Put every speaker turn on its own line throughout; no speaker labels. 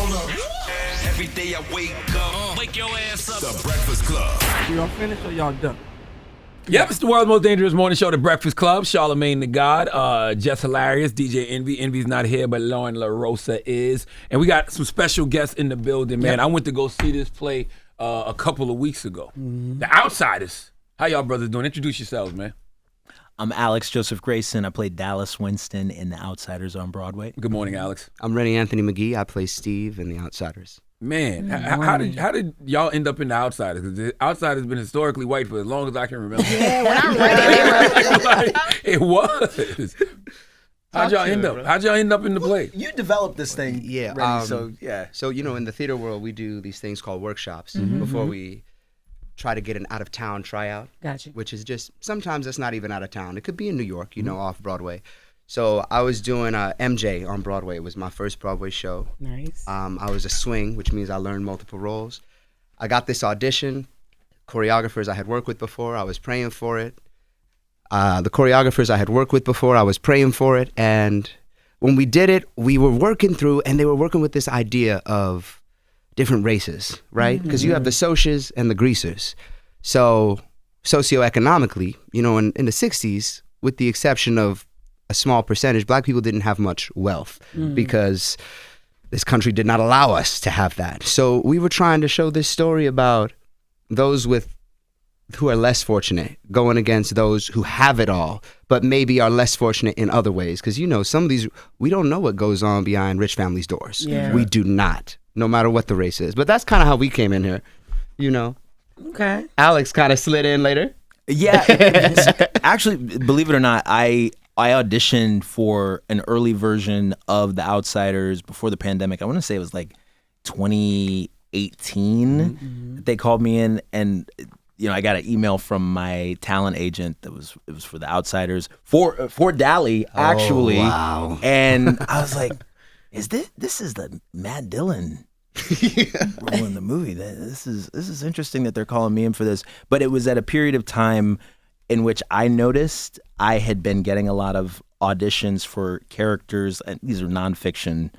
Every day I wake up, wake your ass up.
The Breakfast Club.
Y'all finished or y'all done?
Yep, it's the world's most dangerous morning show, The Breakfast Club. Charlamagne the God, Jess Hilarious, DJ Envy. Envy's not here, but Loren LoRosa is. And we got some special guests in the building, man. Yep. I went to go see this play a couple of weeks ago. The Outsiders. How y'all brothers doing? Introduce yourselves, man.
I'm Alex Joseph Grayson. I played Dallas Winston in The Outsiders on Broadway.
Good morning, Alex.
I'm Renni Magee. I play Steve in The Outsiders.
Man, how did y'all end up in The Outsiders? Because The Outsiders been historically white for as long as I can remember.
Yeah, when I read it,
it was. How'd y'all end up in the play?
You developed this thing,
yeah.
Renni,
So in the theater world, we do these things called workshops before we try to get an out-of-town tryout.
Gotcha.
Which is just, sometimes it's not even out of town. It could be in New York, off Broadway. So I was doing MJ on Broadway. It was my first Broadway show.
Nice.
I was a swing, which means I learned multiple roles. I got this audition. Choreographers I had worked with before, I was praying for it. The choreographers I had worked with before, I was praying for it. And when we did it, we were working through, and they were working with this idea of different races, right? Because you have the socias and the greasers. So socioeconomically, in the 60s, with the exception of a small percentage, black people didn't have much wealth because this country did not allow us to have that. So we were trying to show this story about those who are less fortunate going against those who have it all, but maybe are less fortunate in other ways. Because, some of these, we don't know what goes on behind rich families' doors.
Yeah.
We do not, no matter what the race is. But that's kind of how we came in here,
Okay.
Alex kind of slid in later.
Yeah. Actually, believe it or not, I auditioned for an early version of The Outsiders before the pandemic. I want to say it was like 2018. They called me in, and I got an email from my talent agent it was for The Outsiders for Dally, actually.
Oh, wow.
And I was like, this is the Matt Dillon role in the movie. This is interesting that they're calling me in for this. But it was at a period of time in which I noticed I had been getting a lot of auditions for characters, and these are nonfiction.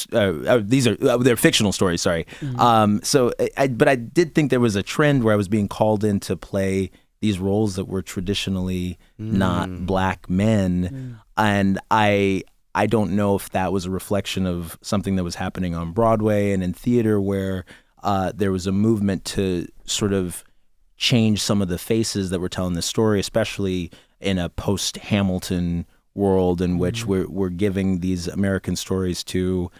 They're fictional stories. Sorry. But I did think there was a trend where I was being called in to play these roles that were traditionally not black men, and I don't know if that was a reflection of something that was happening on Broadway and in theater, where there was a movement to sort of change some of the faces that were telling the story, especially in a post-Hamilton world in which we're giving these American stories to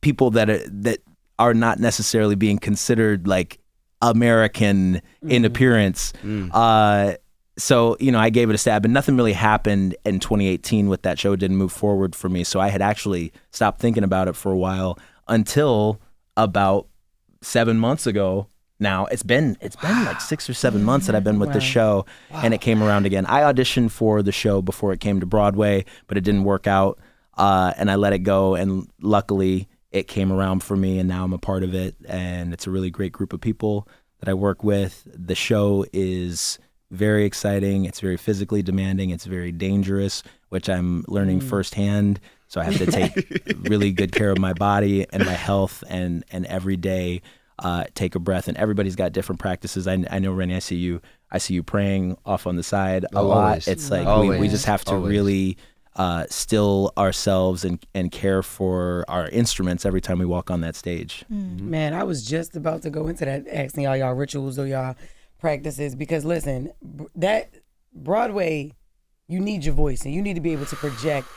people that are not necessarily being considered like American in appearance. So, I gave it a stab, and nothing really happened in 2018 with that show. It didn't move forward for me. So I had actually stopped thinking about it for a while until about 7 months ago. Now it's been like 6 or 7 months that I've been with the show, and it came around again. I auditioned for the show before it came to Broadway, but it didn't work out, and I let it go. And luckily, it came around for me, and now I'm a part of it. And it's a really great group of people that I work with. The show is very exciting. It's very physically demanding. It's very dangerous, which I'm learning firsthand. So I have to take really good care of my body and my health, and every day. Take a breath, and everybody's got different practices. I know, Renni, I see you praying off on the side a lot. It's like we just have to really still ourselves and care for our instruments every time we walk on that stage.
Man, I was just about to go into that, asking y'all rituals or y'all practices, because listen, that Broadway, you need your voice and you need to be able to project.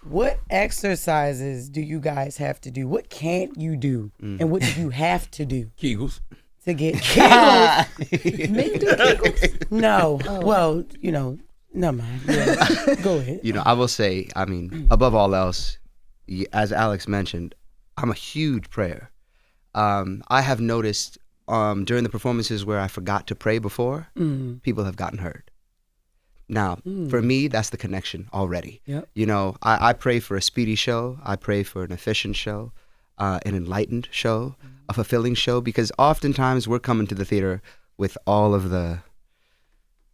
What exercises do you guys have to do? What can't you do? And what do you have to do?
Kegels.
To get Kegels? Men do Kegels? No. Well, never mind. Yeah. Go ahead.
I will say, above all else, as Alex mentioned, I'm a huge prayer. I have noticed during the performances where I forgot to pray before, people have gotten hurt. Now, for me, that's the connection already.
Yep.
I pray for a speedy show. I pray for an efficient show, an enlightened show, a fulfilling show, because oftentimes we're coming to the theater with all of the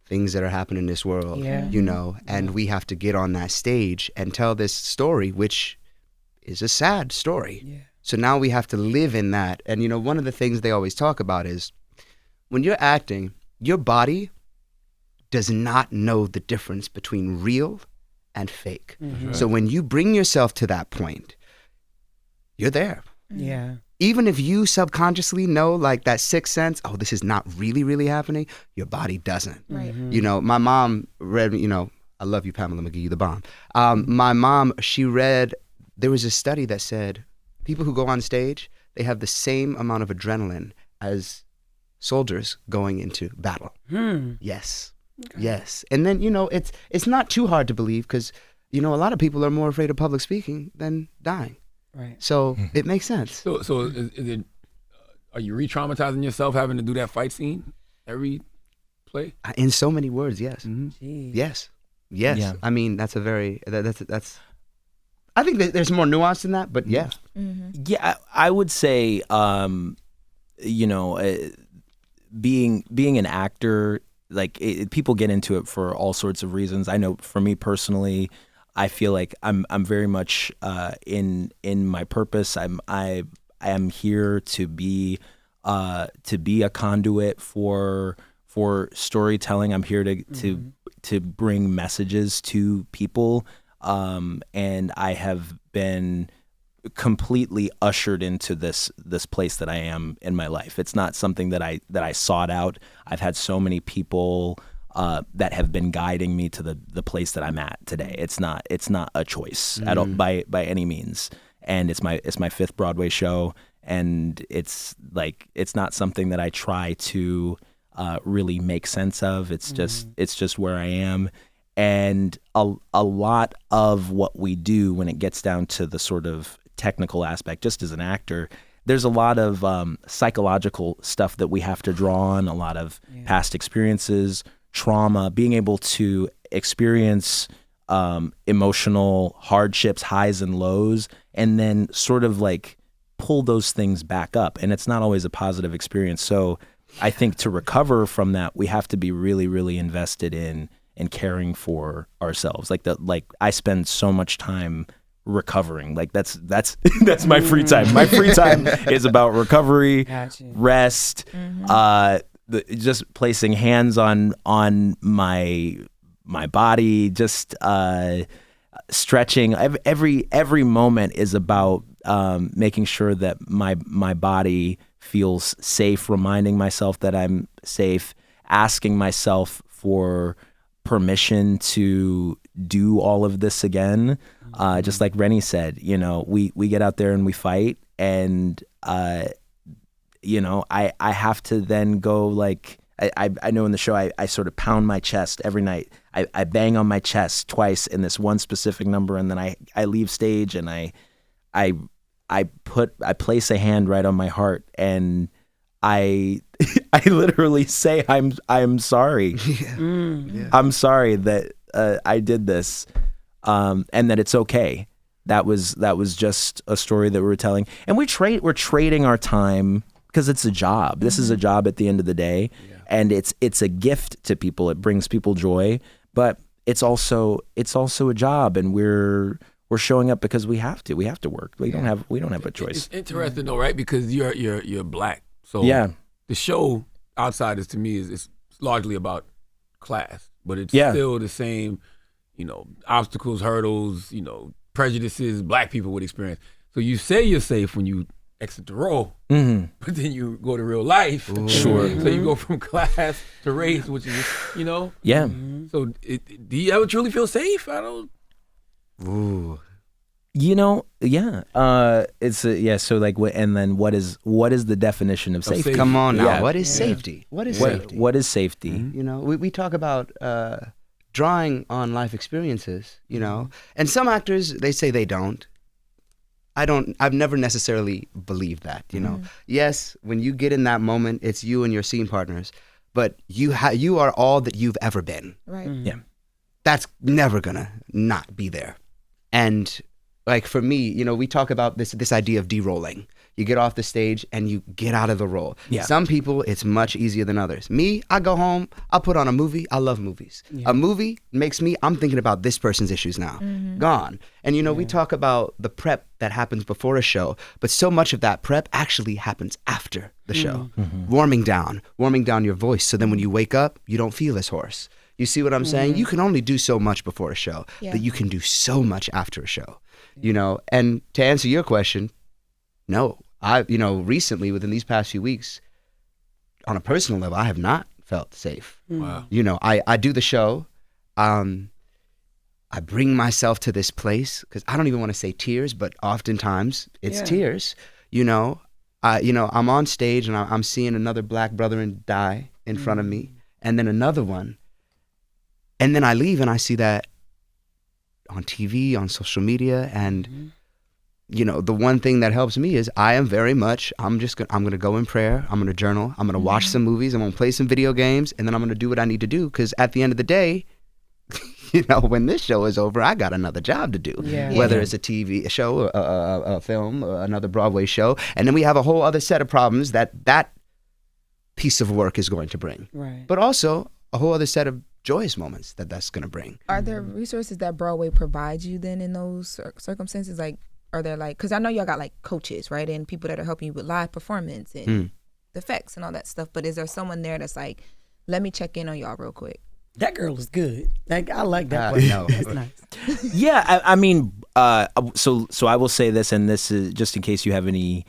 things that are happening in this world, and we have to get on that stage and tell this story, which is a sad story.
Yeah.
So now we have to live in that. And, one of the things they always talk about is when you're acting, your body does not know the difference between real and fake.
Mm-hmm.
So when you bring yourself to that point, you're there.
Yeah.
Even if you subconsciously know, like that sixth sense, oh, this is not really, really happening, your body doesn't.
Right.
My mom read, I love you, Pamela Magee, the bomb. My mom, she read, there was a study that said people who go on stage, they have the same amount of adrenaline as soldiers going into battle. Yes. Okay. Yes. And then, it's not too hard to believe because, a lot of people are more afraid of public speaking than dying.
Right.
So it makes sense.
So is it? Are you re-traumatizing yourself having to do that fight scene every play?
In so many words, yes.
Jeez.
Yes. Yes.
Yeah.
I mean, that's a very, that's, I think there's more nuance in that, but yeah.
Yeah, I would say, being an actor, like people get into it for all sorts of reasons. I know for me personally, I feel like I'm very much in my purpose. I am here to be a conduit for storytelling. I'm here to bring messages to people, and I have been completely ushered into this place that I am in my life. It's not something that I sought out. I've had so many people that have been guiding me to the place that I'm at today. It's not a choice at all by any means. And it's my fifth Broadway show, and it's not something that I try to really make sense of. It's just where I am. And a lot of what we do when it gets down to the sort of technical aspect, just as an actor, there's a lot of psychological stuff that we have to draw on, a lot of past experiences, trauma, being able to experience emotional hardships, highs and lows, and then sort of like pull those things back up. And it's not always a positive experience. So I think to recover from that, we have to be really, really invested in caring for ourselves. Like I spend so much time recovering. Like that's my free time. My free time is about recovery, rest, just placing hands on my body, just stretching. Every moment is about making sure that my body feels safe, reminding myself that I'm safe, asking myself for permission to do all of this again. Just like Renni said, we get out there and we fight, and I have to then go, like, I know in the show I sort of pound my chest every night. I bang on my chest twice in this one specific number, and then I leave stage and I place a hand right on my heart, and I literally say I'm sorry. I'm sorry that I did this, and that it's okay. That was just a story that we were telling, and we're trading our time because it's a job. This is a job at the end of the day, and it's a gift to people. It brings people joy, but it's also a job, and we're showing up because we have to. We have to work. We don't have a choice.
It's interesting though, right? Because you're black. So the show Outsiders to me is largely about class, but it's still the same, obstacles, hurdles, prejudices black people would experience. So you say you're safe when you exit the role, but then you go to real life.
Sure.
So you go from class to race, which is,
Yeah.
So do you ever truly feel safe? I don't.
Ooh.
It's so like, and then what is the definition of safety?
Come on now. What is safety? What is safety?
What is safety?
We talk about drawing on life experiences, and some actors, they say they don't. I've never necessarily believed that, Yes, when you get in that moment, it's you and your scene partners, but you are all that you've ever been.
Right.
Yeah.
That's never gonna not be there. And like for me, you know, we talk about this idea of de-rolling. You get off the stage and you get out of the role.
Yeah.
Some people, it's much easier than others. Me, I go home, I put on a movie. I love movies. A movie makes me, I'm thinking about this person's issues now. Gone. And you know, we talk about the prep that happens before a show, but so much of that prep actually happens after the show. Warming down your voice. So then when you wake up, you don't feel as hoarse. You see what I'm saying? You can only do so much before a show, but you can do so much after a show, you know? And to answer your question, no. You know, recently within these past few weeks, on a personal level, I have not felt safe.
Wow.
You know, I do the show. I bring myself to this place because I don't even want to say tears, but oftentimes it's tears. You know, I'm on stage and I'm seeing another black brother die in front of me, and then another one, and then I leave and I see that on TV, on social media, and. You know, the one thing that helps me is I'm going to go in prayer. I'm going to journal. I'm going to watch some movies. I'm going to play some video games. And then I'm going to do what I need to do. Because at the end of the day, you know, when this show is over, I got another job to do. Whether it's a TV show, a film, or another Broadway show. And then we have a whole other set of problems that piece of work is going to bring.
Right.
But also a whole other set of joyous moments that's going to bring.
Are there resources that Broadway provides you then in those circumstances? Like, are there like, because I know y'all got like coaches, right? And people that are helping you with live performance and the effects and all that stuff. But is there someone there that's like, let me check in on y'all real quick?
That girl is good. Like, I like that one.
No.
That's nice.
Yeah, I mean, so I will say this, and this is just in case you have any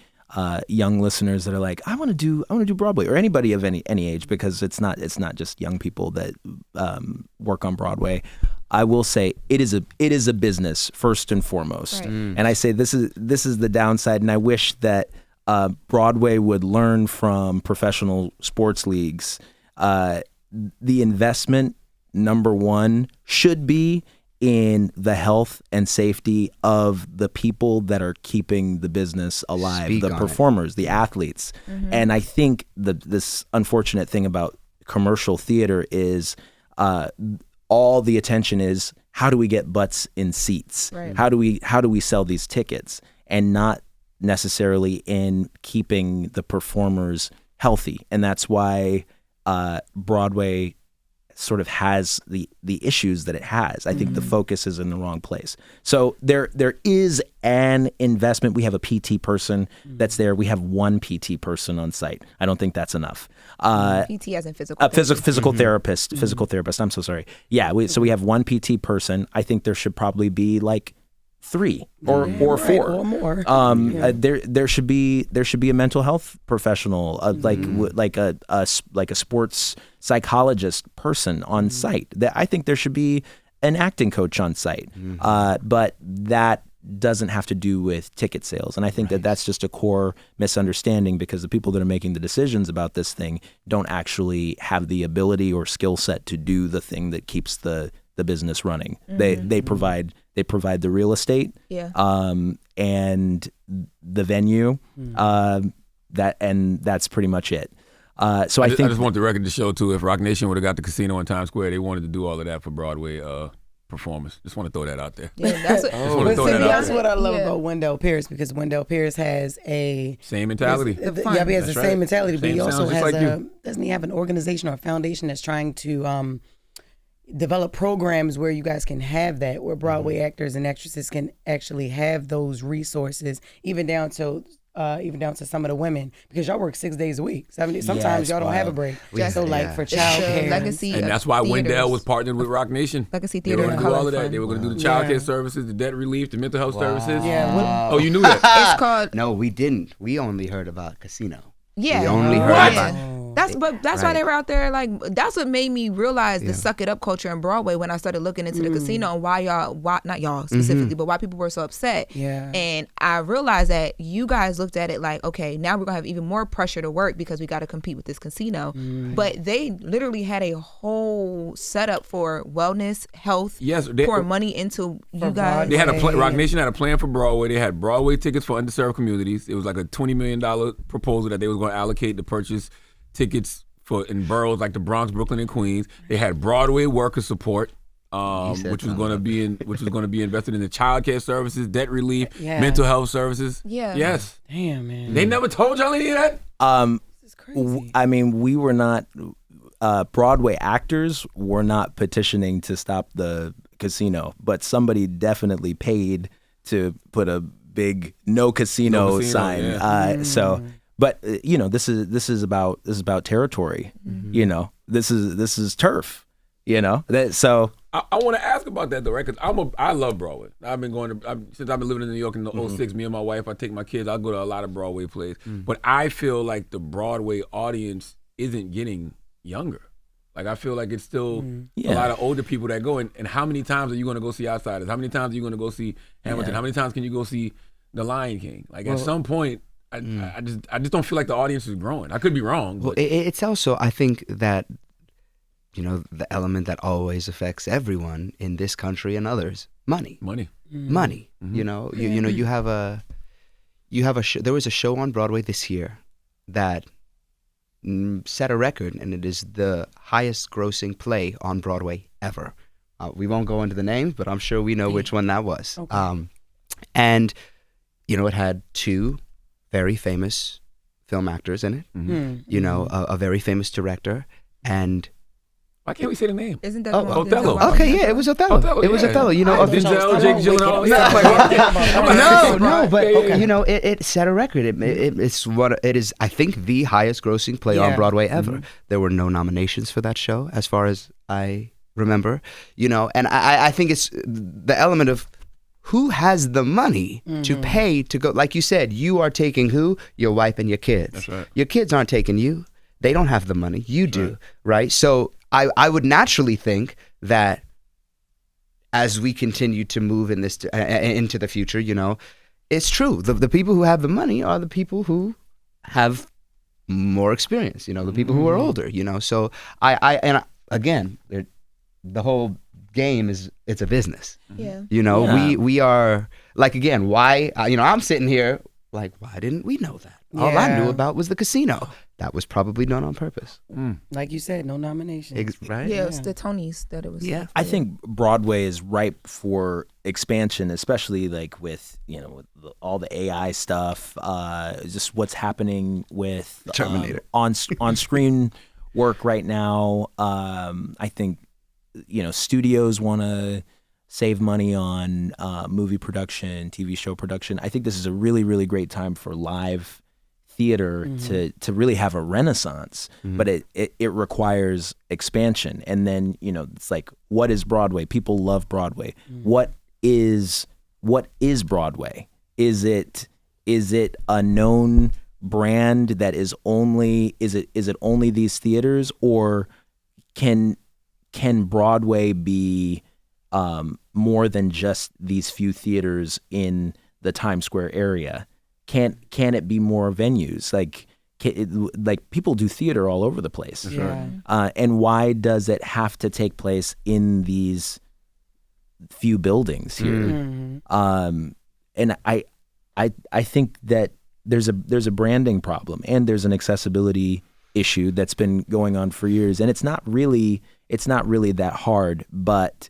young listeners that are like, I want to do Broadway, or anybody of any age, because it's not just young people that work on Broadway. I will say it is a business first and foremost, and I say this is the downside, and I wish that Broadway would learn from professional sports leagues. The investment, number one, should be in the health and safety of the people that are keeping the business alive, the performers, the athletes. And I think this unfortunate thing about commercial theater is all the attention is, how do we get butts in seats? Right. How do we sell these tickets? And not necessarily in keeping the performers healthy. And that's why Broadway sort of has the issues that it has. I think the focus is in the wrong place. So there is an investment. We have a PT person that's there. We have one PT person on site. I don't think that's enough.
PT as in physical therapist.
Physical therapist. Physical therapist. I'm so sorry. Yeah. So we have one PT person. I think there should probably be like 3 or 4
or more.
There should be a mental health professional, like a sports psychologist person on site. I think there should be an acting coach on site, but that doesn't have to do with ticket sales. And I think that's just a core misunderstanding, because the people that are making the decisions about this thing don't actually have the ability or skill set to do the thing that keeps the business running. They provide the real estate, and the venue, that's pretty much it. So I think I
just want the record to show too, if Roc Nation would have got the casino in Times Square, they wanted to do all of that for Broadway performance. Just want to throw that out there.
Yeah, that's
what I love about Wendell Pierce, because Wendell Pierce has a
same mentality.
He has the same mentality, but he also has
like
doesn't he have an organization or a foundation that's trying to develop programs where you guys can have that, where Broadway actors and actresses can actually have those resources, even down to some of the women, because y'all work 6 days a week. Sometimes y'all don't have a break. So for childcare,
legacy,
and that's why Wendell was partnered with Roc Nation.
Legacy
They
theater.
were going to do all of that. They were going to do the childcare services, the debt relief, the mental health services.
Yeah.
Oh, you knew that?
It's called.
No, we didn't. We only heard about casino.
Yeah.
We only heard about
That's why they were out there. Like, that's what made me realize the suck it up culture in Broadway when I started looking into the casino, and why not y'all specifically, but why people were so upset.
Yeah.
And I realized that you guys looked at it like, okay, now we're gonna have even more pressure to work because we got to compete with this casino. But they literally had a whole setup for wellness, health, pouring money into you guys.
They had a Roc Nation had a plan for Broadway. They had Broadway tickets for underserved communities. It was like a $20 million proposal that they was going to allocate to purchase tickets in boroughs like the Bronx, Brooklyn, and Queens. They had Broadway worker support.
said
which was
something
going to
about
be invested in the child care services, debt relief,
Yeah.
mental health services.
Yeah.
Yes.
Damn, man.
They never told y'all any of that?
This is crazy.
I mean, we were not. Broadway actors were not petitioning to stop the casino, but somebody definitely paid to put a big no casino sign.
Yeah.
So, but you know, this is about territory. You know, this is turf. You know, so
I want to ask about that though, right? Because I love Broadway. I've been since I've been living in New York in the 06. Me and my wife, I take my kids. I go to a lot of Broadway plays, but I feel like the Broadway audience isn't getting younger. Like I feel like it's still a lot of older people that go. And how many times are you going to go see Outsiders? How many times are you going to go see Hamilton? How many times can you go see The Lion King? Like at some point, I just don't feel like the audience is growing. I could be wrong.
Well, it's also, I think that, you know, the element that always affects everyone in this country and others, money.
Money.
You know, you have a show. There was a show on Broadway this year that set a record, and it is the highest grossing play on Broadway ever. We won't go into the names, but I'm sure we know which one that was.
Okay.
And, you know, it had 2 very famous film actors in it, you know, a very famous director, and
Why can't we say the name?
Isn't that
Oh,
the one with
Othello.
Denzel
okay,
Washington?
yeah, it was Othello. It was
yeah.
Othello. You know,
Denzel, Jake Gyllenhaal.
no, but
Okay.
you know, it set a record. It is, I think, the highest grossing play on
Yeah.
Broadway ever. There were no nominations for that show, as far as I remember. You know, and I think it's the element of who has the money to pay to go. Like you said, you are taking who? Your wife and your kids.
That's right.
Your kids aren't taking you. They don't have the money. You do, right? So I would naturally think that as we continue to move in this into the future, you know, it's true. The people who have the money are the people who have more experience. You know, the people who are older. You know, so again, the whole game it's a business.
Yeah.
You know,
Yeah.
we are like, again, why? You know, I'm sitting here like, why didn't we know that? All I knew
Yeah.
about was the casino. That was probably done on purpose.
Like you said, no nominations.
Right?
Yeah, it was the Tonys that it was.
Yeah.
I think Broadway is ripe for expansion, especially like with, you know, with all the AI stuff, just what's happening with
Terminator.
on screen work right now. I think, you know, studios want to save money on movie production, TV show production. I think this is a really, really great time for live theater to really have a renaissance, but it requires expansion. And then, you know, it's like, what is Broadway? People love Broadway. What is Broadway? Is it a known brand that is only is it only these theaters, or can Broadway be more than just these few theaters in the Times Square area? Can it be more venues? Like people do theater all over the place.
Yeah.
And why does it have to take place in these few buildings here? And I think that there's a branding problem, and there's an accessibility issue that's been going on for years, and it's not really that hard, but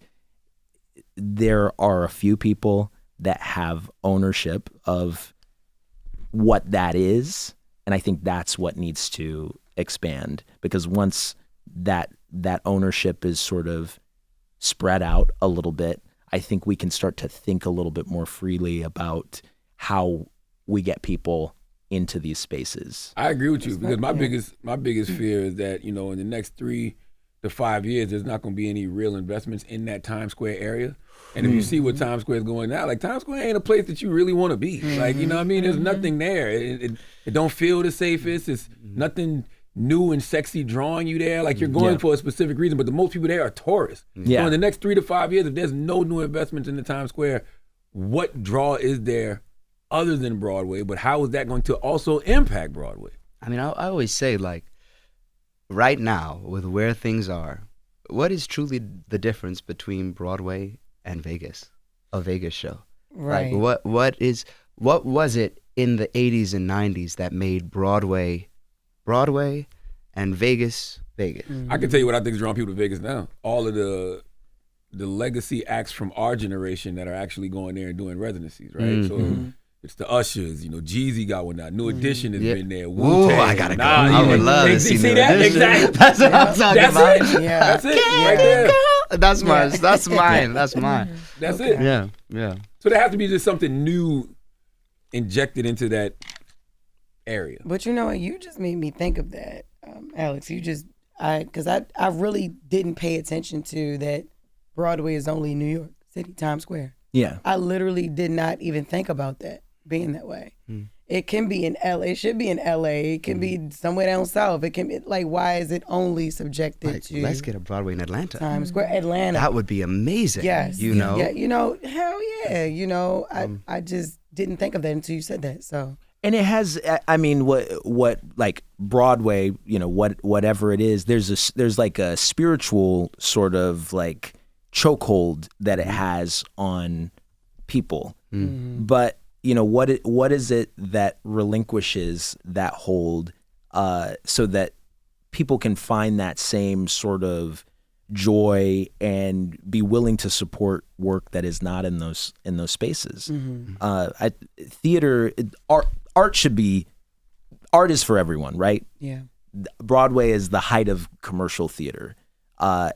there are a few people that have ownership of what that is, and I think that's what needs to expand, because once that ownership is sort of spread out a little bit, I think we can start to think a little bit more freely about how we get people into these spaces.
I agree with you, because my biggest fear is that, you know, in the next 3 to 5 years, there's not going to be any real investments in that Times Square area. And if you see what Times Square is going now, like Times Square ain't a place that you really want to be. Like, you know what I mean? There's nothing there. It don't feel the safest. It's nothing new and sexy drawing you there. Like, you're going for a specific reason, but the most people there are tourists.
Yeah.
So in the next 3 to 5 years, if there's no new investments in the Times Square, what draw is there other than Broadway? But how is that going to also impact Broadway?
I mean, I always say, like, right now, with where things are, what is truly the difference between Broadway and Vegas, a Vegas show?
Right.
Like, what was it in the 80s and 90s that made Broadway and Vegas?
I can tell you what I think is drawing people to Vegas now. All of the the legacy acts from our generation that are actually going there and doing residencies, right? So it's the Ushers, Jeezy got one now. New Edition has been there.
Ooh,
Wu-Tang.
I gotta go. I would love to see New
that?
Edition.
Exactly.
That's what I'm talking about.
It.
Yeah.
That's it. Right there.
That's mine. That's mine. That's mine.
That's it.
Yeah.
So there has to be just something new injected into that area.
But you know what? You just made me think of that, Alex. Because I really didn't pay attention to that Broadway is only New York City, Times Square.
Yeah.
I literally did not even think about that being that way. It can be in LA. It should be in LA. It can be somewhere down south. It can be why is it only subjected to
Let's get a Broadway in Atlanta.
Times Square, Atlanta?
That would be amazing.
Yes.
Yeah,
hell yeah. I just didn't think of that until you said that. So.
And it has, I mean, what like Broadway, whatever it is, there's like a spiritual sort of like chokehold that it has on people. But what is it that relinquishes that hold, so that people can find that same sort of joy and be willing to support work that is not in those spaces. Theater, art should be, art is for everyone, right?
Yeah.
Broadway is the height of commercial theater.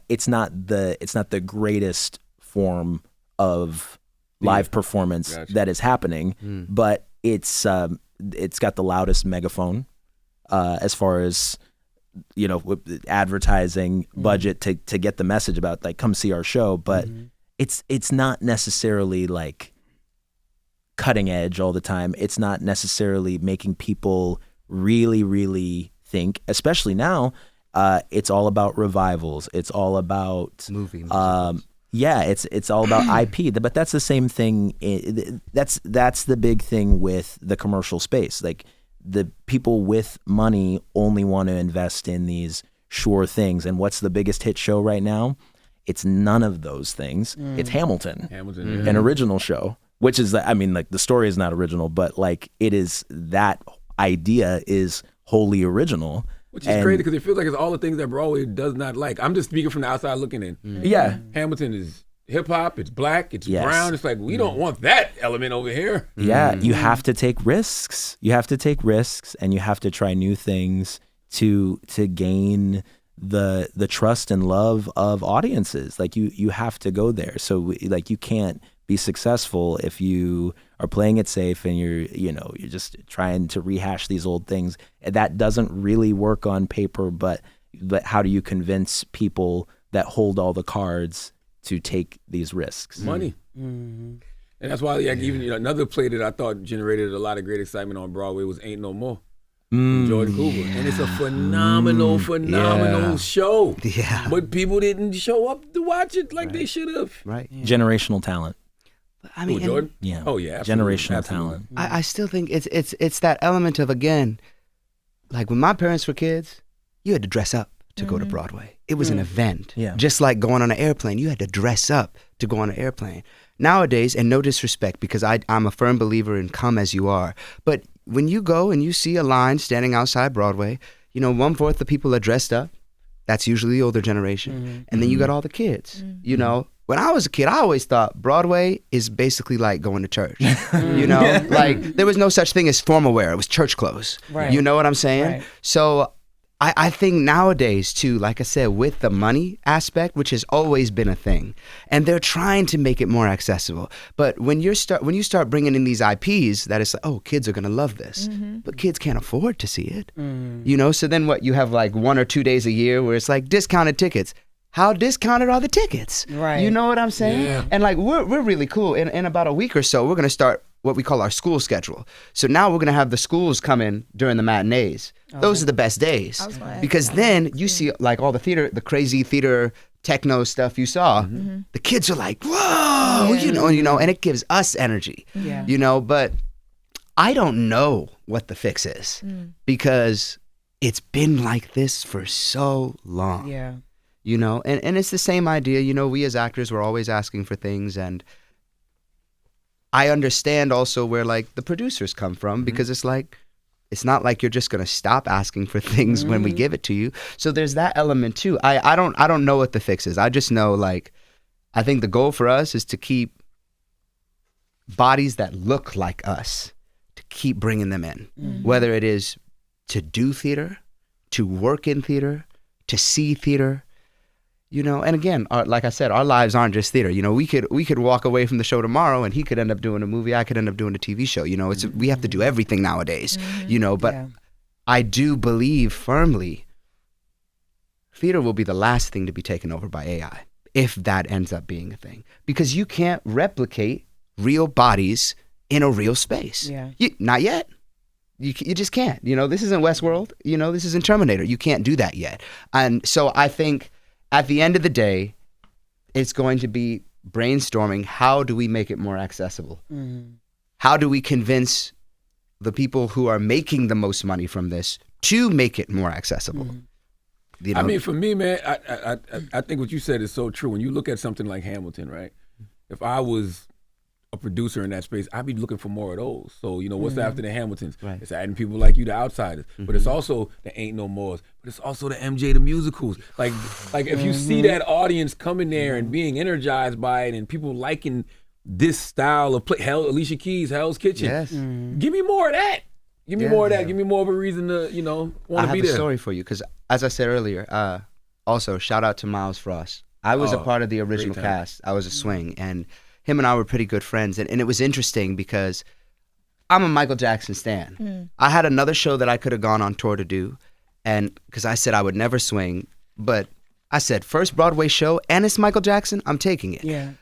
It's not the greatest form of live performance that is happening, but it's got the loudest megaphone as far as with advertising budget to get the message about like come see our show, but it's not necessarily like cutting edge all the time. It's not necessarily making people really, really think, especially now. It's all about revivals. It's all about
movie.
It's all about IP. But that's the same thing. That's the big thing with the commercial space. Like the people with money only want to invest in these sure things. And what's the biggest hit show right now? It's none of those things. It's Hamilton, an original show. Which is, the story is not original, but like it is, that idea is wholly original.
Which is crazy because it feels like it's all the things that Broadway does not like. I'm just speaking from the outside looking in.
Yeah.
Hamilton is hip hop, it's black, it's
Yes.
brown. It's like, we don't want that element over here.
Yeah, you have to take risks. You have to take risks and you have to try new things to gain the trust and love of audiences. Like you have to go there. So like you can't be successful if you are playing it safe and you're just trying to rehash these old things. That doesn't really work on paper, but how do you convince people that hold all the cards to take these risks?
Money. And that's why even another play that I thought generated a lot of great excitement on Broadway was Ain't No More. Jordan Cooper. And it's a phenomenal show.
Yeah.
But people didn't show up to watch it like they should have.
Right.
Generational talent.
I mean,
Jordan?
Yeah.
Oh yeah. Absolutely.
Generational
Absolutely.
talent.
I still think it's that element of, again, like when my parents were kids, you had to dress up to go to Broadway. It was an event.
Yeah.
Just like going on an airplane, you had to dress up to go on an airplane. Nowadays, and no disrespect, because I'm a firm believer in come as you are, but when you go and you see a line standing outside Broadway, 1/4 the people are dressed up. That's usually the older generation. And then you got all the kids. When I was a kid, I always thought Broadway is basically like going to church. Like there was no such thing as formal wear. It was church clothes.
Right.
You know what I'm saying?
Right.
So I think nowadays too, like I said, with the money aspect, which has always been a thing, and they're trying to make it more accessible. But when you start bringing in these IPs, that it's like, oh, kids are gonna love this, but kids can't afford to see it. So then what? You have like 1 or 2 days a year where it's like discounted tickets. How discounted are the tickets?
Right.
You know what I'm saying?
Yeah.
And like we're really cool. In about a week or so, we're gonna start what we call our school schedule. So now we're gonna have the schools come in during the matinees. Those are the best days
I was gonna ask
because
that.
then you see like all the theater, the crazy theater techno stuff you saw. The kids are like, whoa, and it gives us energy.
Yeah.
But I don't know what the fix is because it's been like this for so long.
Yeah.
And it's the same idea. We as actors, we're always asking for things, and I understand also where like the producers come from because it's like it's not like you're just gonna stop asking for things when we give it to you. So there's that element too. I don't know what the fix is. I just know like I think the goal for us is to keep bodies that look like us, to keep bringing them in, whether it is to do theater, to work in theater, to see theater, you know. And again, like I said, our lives aren't just theater. You know, we could walk away from the show tomorrow and he could end up doing a movie, I could end up doing a TV show. You know, we have to do everything nowadays, you know, but I do believe firmly theater will be the last thing to be taken over by AI, if that ends up being a thing. Because you can't replicate real bodies in a real space.
Yeah.
Not yet. You just can't. You know, this isn't Westworld. You know, this isn't Terminator. You can't do that yet. And so I think at the end of the day, it's going to be brainstorming, how do we make it more accessible? How do we convince the people who are making the most money from this to make it more accessible? You know?
I mean, for me, man, I think what you said is so true. When you look at something like Hamilton, right? If I was a producer in that space, I'd be looking for more of those. So, you know, what's after the Hamiltons?
Right.
It's adding people like you, the outsiders. But it's also the Ain't No Mores. But it's also the MJ, the musicals. Like if you see that audience coming there and being energized by it and people liking this style of play, Alicia Keys, Hell's Kitchen.
Yes.
Give me more of that. Give me more of that. Give me more of a reason to, you know, want to be
I
there.
have a story for you, because as I said earlier, also shout out to Miles Frost. I was a part of the original cast. I was a swing, and him and I were pretty good friends. And it was interesting because I'm a Michael Jackson stan. I had another show that I could have gone on tour to do, and because I said I would never swing, but I said, first Broadway show, and it's Michael Jackson, I'm taking it.
Yeah.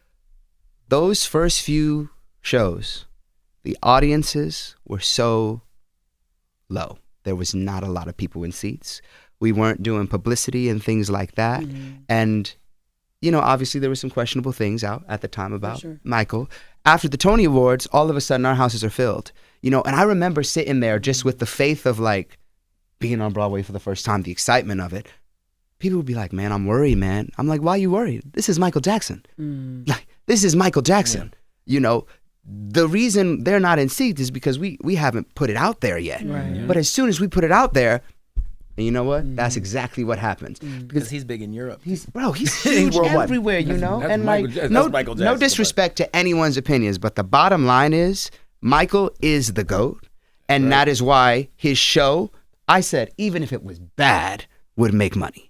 Those first few shows, the audiences were so low. There was not a lot of people in seats. We weren't doing publicity and things like that. And, you know, obviously there were some questionable things out at the time about Michael. After the Tony Awards, all of a sudden our houses are filled. You know, and I remember sitting there just with the faith of like being on Broadway for the first time, the excitement of it. People would be like, man, I'm worried, man. I'm like, why are you worried? This is Michael Jackson. Like, this is Michael Jackson. You know, the reason they're not in seats is because we haven't put it out there yet. But as soon as we put it out there, and you know what? That's exactly what happens.
Because he's big in Europe.
He's huge everywhere, you know?
That's
And
Michael
like,
Jackson.
no,
That's Michael
no
Jackson,
disrespect to anyone's opinions, but the bottom line is Michael is the GOAT. And that is why his show, I said, even if it was bad, would make money.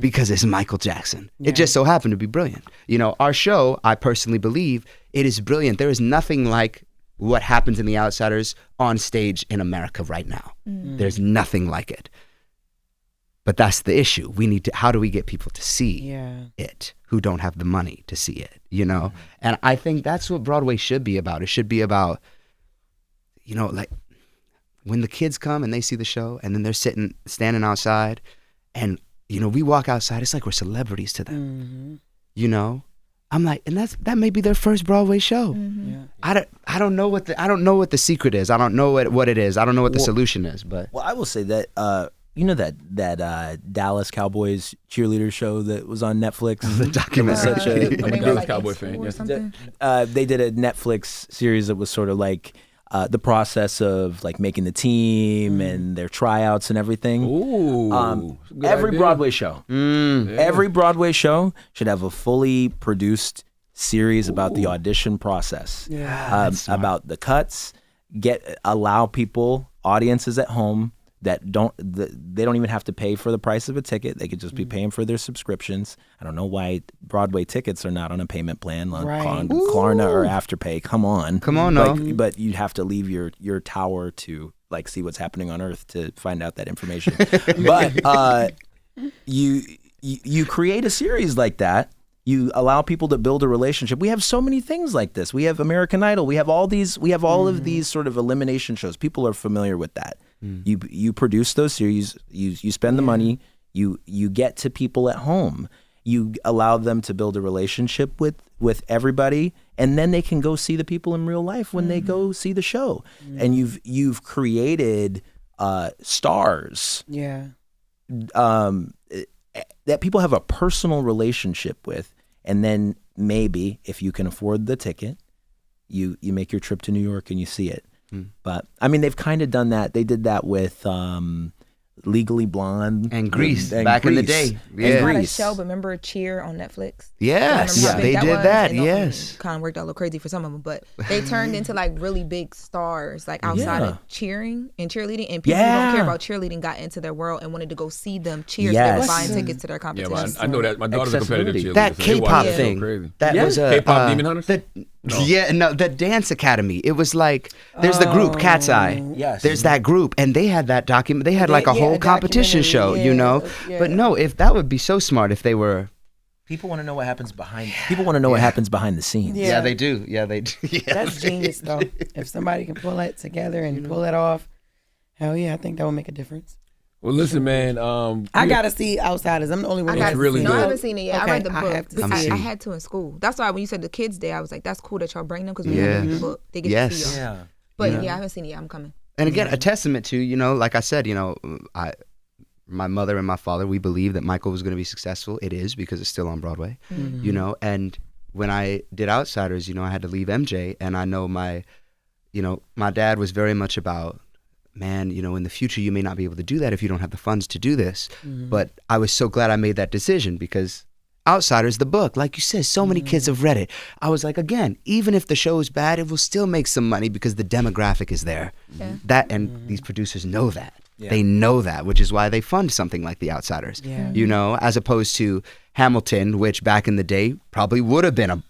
Because it's Michael Jackson. It just so happened to be brilliant. You know, our show, I personally believe, it is brilliant. There is nothing like what happens in The Outsiders on stage in America right now. There's nothing like it. But that's the issue. We need to, how do we get people to see it who don't have the money to see it, you know? And I think that's what Broadway should be about. It should be about, you know, like when the kids come and they see the show and then they're standing outside and, you know, we walk outside, it's like we're celebrities to them, you know? I'm like, and that may be their first Broadway show. I don't know what the secret is. I don't know what it is. I don't know what the solution is, but.
Well, I will say that, you know that Dallas Cowboys cheerleader show that was on Netflix?
The documentary.
I'm a Dallas Cowboy fan. Yes.
They did a Netflix series that was sort of like the process of like making the team and their tryouts and everything.
Ooh.
Every
idea.
Broadway show, every Broadway show should have a fully produced series about the audition process, about the cuts. Allow people, audiences at home that they don't even have to pay for the price of a ticket. They could just be paying for their subscriptions. I don't know why Broadway tickets are not on a payment plan on Klarna or Afterpay. Come on,
no.
But you'd have to leave your tower to like see what's happening on Earth to find out that information. But you create a series like that. You allow people to build a relationship. We have so many things like this. We have American Idol. We have all of these sort of elimination shows. People are familiar with that. You produce those series. You spend the money. You get to people at home. You allow them to build a relationship with everybody, and then they can go see the people in real life when they go see the show. And you've created stars. That people have a personal relationship with, and then maybe if you can afford the ticket, you make your trip to New York and you see it. But I mean, they've kind of done that. They did that with Legally Blonde
And Grease, back in the day. Yeah.
It's not a
Grease.
show, but remember Cheer on Netflix?
Yes,
Remember how
they
big
did
was?
that.
And those
Yes.
kind of worked out a little crazy for some of them, but they turned into like really big stars, like outside
Yeah.
of cheering and cheerleading. And people who don't care
Yeah.
about cheerleading got into their world and wanted to go see them cheer. So they
Yes.
were buying tickets to their
Yeah,
competitions.
I know that. My daughter's a competitive
Accessibility.
cheerleader.
That
so they watch
K-pop
that show
thing.
Crazy.
That was a
K-pop Demon Hunters?
The Dance Academy. It was like there's the group Cat's Eye.
Yes.
There's that group, and they had that document. They had like a
Yeah,
whole
a
competition show,
documentary,
you know.
yeah.
But no, if that would be so smart if they were.
People want to know what happens behind. People want to know what happens behind the scenes.
Yeah.
Yeah, they do. Yeah, they do. Yes.
That's genius, though. If somebody can pull that together and pull that off, hell yeah, I think that would make a difference.
Well, listen, man.
I gotta see Outsiders. I'm the only one.
I
that
got
has
really
seen
no,
good.
I
it.
haven't seen it yet.
Okay,
I read the
I
book.
have to
I,
see
I
it.
had to in school. That's why when you said the Kids Day, I was like, that's cool that y'all bring them because we
Yeah.
don't read the book. They get to
Yes.
see y'all.
Yeah.
But yeah, I haven't seen it yet. I'm coming.
And again, a testament to, you know, like I said, you know, my mother and my father, we believe that Michael was going to be successful. It is because it's still on Broadway, you know. And when I did Outsiders, you know, I had to leave MJ, and I know my dad was very much about, man, you know, in the future you may not be able to do that if you don't have the funds to do this. But I was so glad I made that decision because Outsiders, the book, like you said, so many kids have read it. I was like, again, even if the show is bad, it will still make some money because the demographic is there.
Yeah.
That and these producers know that.
Yeah.
They know that, which is why they fund something like The Outsiders.
Yeah.
You know, as opposed to Hamilton, which back in the day probably would have been a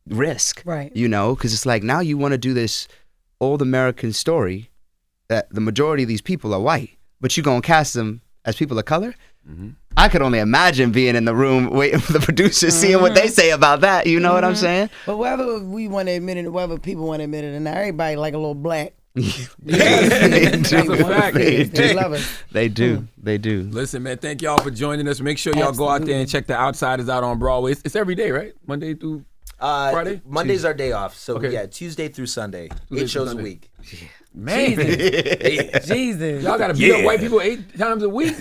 risk.
Right.
You know, because it's like now you want to do this old American story that the majority of these people are white, but you're going to cast them as people of color? I could only imagine being in the room waiting for the producers, seeing what they say about that. You know what I'm saying?
But whether we want to admit it, whether people want to admit it, and everybody like a little black.
They
That's a
do.
fact.
They love us.
They do. They do.
Listen, man, thank y'all for joining us. Make sure y'all go out there and check the Outsiders out on Broadway. It's every day, right? Monday through Friday?
Monday's our day off. So
Okay.
yeah, Tuesday through Sunday.
Tuesday
8 shows
through
a
Sunday.
week.
Man.
Jesus.
Y'all got to beat up white people 8 times a week?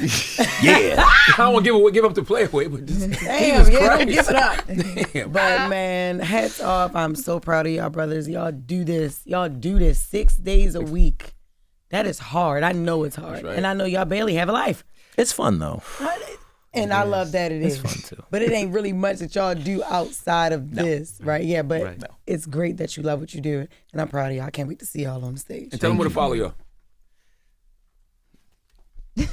Yeah.
I don't want to give up the play away, but just
Damn,
Jesus
yeah,
Christ.
don't give it up.
Damn.
But man, hats off. I'm so proud of y'all brothers. Y'all do this. Y'all do this 6 days a week. That is hard. I know it's hard.
right.
And I know y'all barely have a life.
It's fun though.
And I love that it is.
It's fun too.
But it ain't really much that y'all do outside of this, right? Yeah, but
Right. No.
it's great that you love what you do. And I'm proud of y'all. I can't wait to see y'all on the stage.
And tell them where to follow y'all.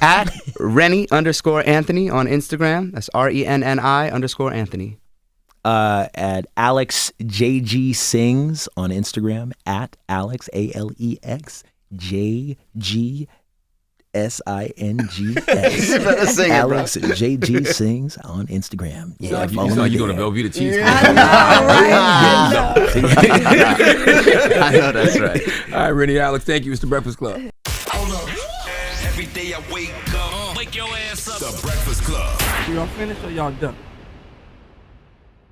At Renni_Anthony on Instagram. That's RENNI_Anthony.
At Alex JG Sings on Instagram. At Alex ALEXJGSINGS.
You better sing it, bro.
Alex JG Sings on Instagram. Yeah,
You
follow
sound
me
like you're
there.
going to Velveeta cheese.
I know that's right.
All right, Rennie, Alex, thank you. It's the Breakfast Club.
Hold up. Every day I wake up, wake your ass up. The Breakfast Club.
Y'all finished or y'all done?